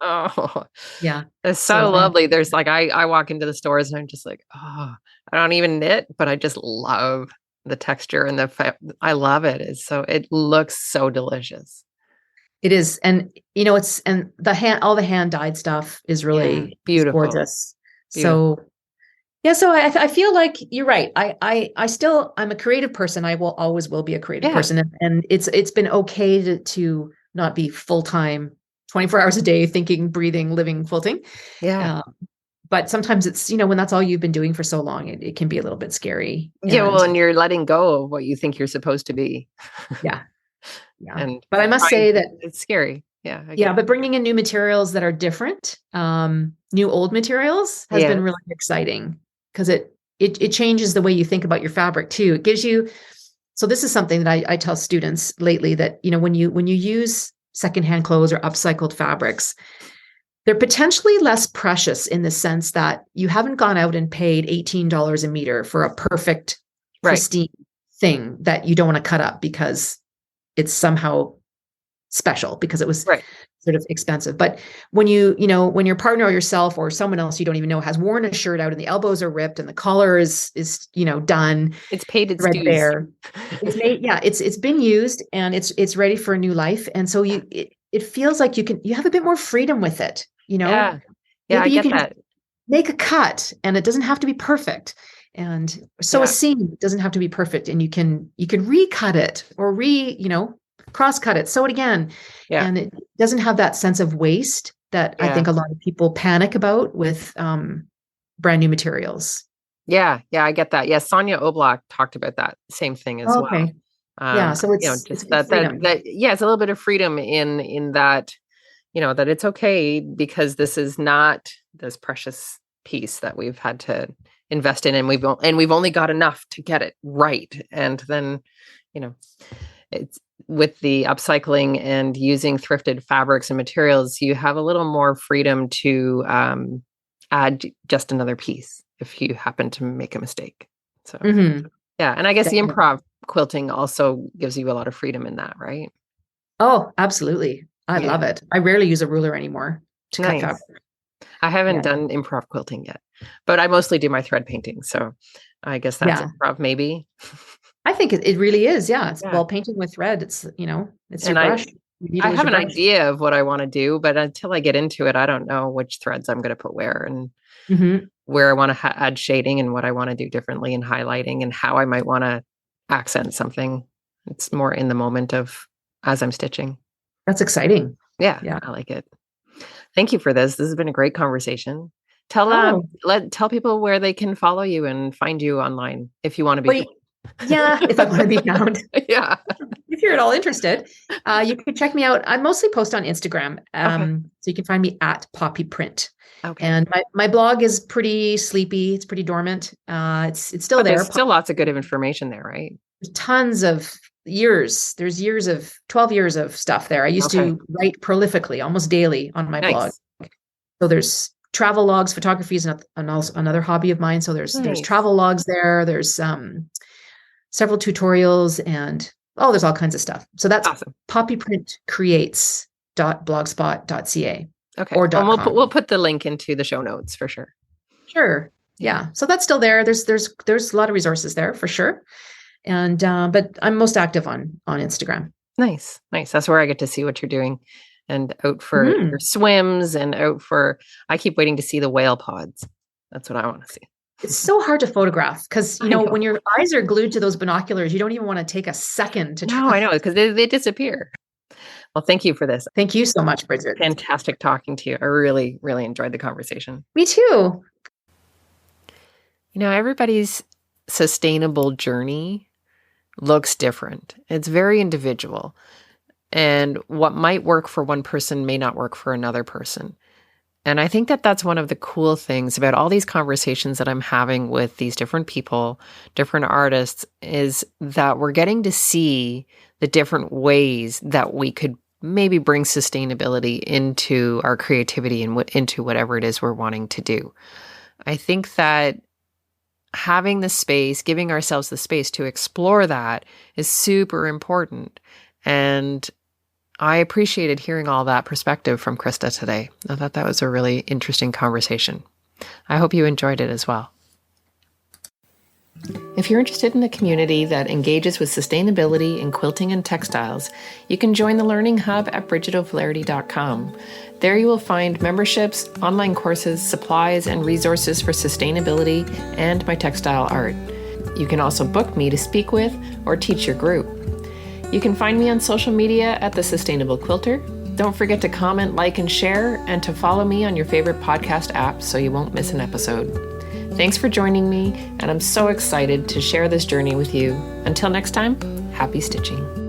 Oh, Yeah. it's so So lovely. There's like, I walk into the stores and I'm just like, oh, I don't even knit, but I just love the texture and I love it. It looks so delicious. it is, and it's and all the hand dyed stuff is really beautiful. gorgeous. Beautiful. So yeah, so I feel like you're right. I'm a creative person. I always will be a creative person, and it's been okay to not be full time, 24 hours a day, thinking, breathing, living, quilting. Yeah. But sometimes it's when that's all you've been doing for so long, it can be a little bit scary. Yeah, well, and you're letting go of what you think you're supposed to be. Yeah. But I must say that it's scary. Yeah. But bringing in new materials that are different, new old materials has been really exciting, because it changes the way you think about your fabric too. It gives you, so this is something that I tell students lately, that, when you use secondhand clothes or upcycled fabrics, they're potentially less precious in the sense that you haven't gone out and paid $18 a meter for a perfect, pristine thing that you don't want to cut up because it's somehow special, because it was sort of expensive. But when when your partner or yourself or someone else you don't even know has worn a shirt out and the elbows are ripped and the collar is done, it's paid its dues. There, it's made, it's been used and it's ready for a new life. And so it feels like you have a bit more freedom with it. I maybe get that. Make a cut and it doesn't have to be perfect. And so a seam doesn't have to be perfect, and you can recut it or cross cut it, sew it again. And it doesn't have that sense of waste that I think a lot of people panic about with brand new materials. Yeah, I get that. Yeah, Sonia Oblak talked about that same thing as well. So it's just that it's a little bit of freedom in that, that it's okay, because this is not this precious piece that we've had to invest in, and we've only got enough to get it right. And then, it's with the upcycling and using thrifted fabrics and materials, you have a little more freedom to add just another piece if you happen to make a mistake. So and I guess the improv quilting also gives you a lot of freedom in that, right? Oh, absolutely. I love it. I rarely use a ruler anymore to cut fabric. I haven't done improv quilting yet, but I mostly do my thread painting. So I guess that's improv, maybe. I think it really is. Yeah. It's ball painting with thread. It's, it's your brush. I have an idea of what I want to do, but until I get into it, I don't know which threads I'm going to put where, and where I want to add shading and what I want to do differently and highlighting and how I might want to accent something. It's more in the moment of as I'm stitching. That's exciting. Yeah. I like it. Thank you for this. This has been a great conversation. Tell people where they can follow you and find you online if you want to be. If I want to be found. If you're at all interested, you can check me out. I mostly post on Instagram. So you can find me at Poppy Print. Okay. And my blog is pretty sleepy. It's pretty dormant. It's still there. There's still lots of good information there, right? There's tons of years. There's 12 years of stuff there. I used to write prolifically, almost daily on my blog. So there's travel logs. Photography is another hobby of mine. So there's travel logs there. There's several tutorials and there's all kinds of stuff. So that's awesome. poppyprintcreates.blogspot.ca. Okay. Or .com. We'll put the link into the show notes for sure. Sure. Yeah. So that's still there. There's a lot of resources there for sure. And but I'm most active on Instagram. Nice. That's where I get to see what you're doing, and out for your swims, and I keep waiting to see the whale pods. That's what I want to see. It's so hard to photograph because, when your eyes are glued to those binoculars, you don't even want to take a second to try. No, I know, because they disappear. Well, thank you for this. Thank you so much, Bridget. Fantastic talking to you. I really, really enjoyed the conversation. Me too. Everybody's sustainable journey looks different. It's very individual. And what might work for one person may not work for another person. And I think that that's one of the cool things about all these conversations that I'm having with these different people, different artists, is that we're getting to see the different ways that we could maybe bring sustainability into our creativity and into whatever it is we're wanting to do. I think that having the space, giving ourselves the space to explore that is super important. And I appreciated hearing all that perspective from Krista today. I thought that was a really interesting conversation. I hope you enjoyed it as well. If you're interested in a community that engages with sustainability in quilting and textiles, you can join the Learning Hub at BridgetO'Flaherty.com. There you will find memberships, online courses, supplies, and resources for sustainability and my textile art. You can also book me to speak with or teach your group. You can find me on social media at The Sustainable Quilter. Don't forget to comment, like, and share, and to follow me on your favorite podcast app so you won't miss an episode. Thanks for joining me, and I'm so excited to share this journey with you. Until next time, happy stitching.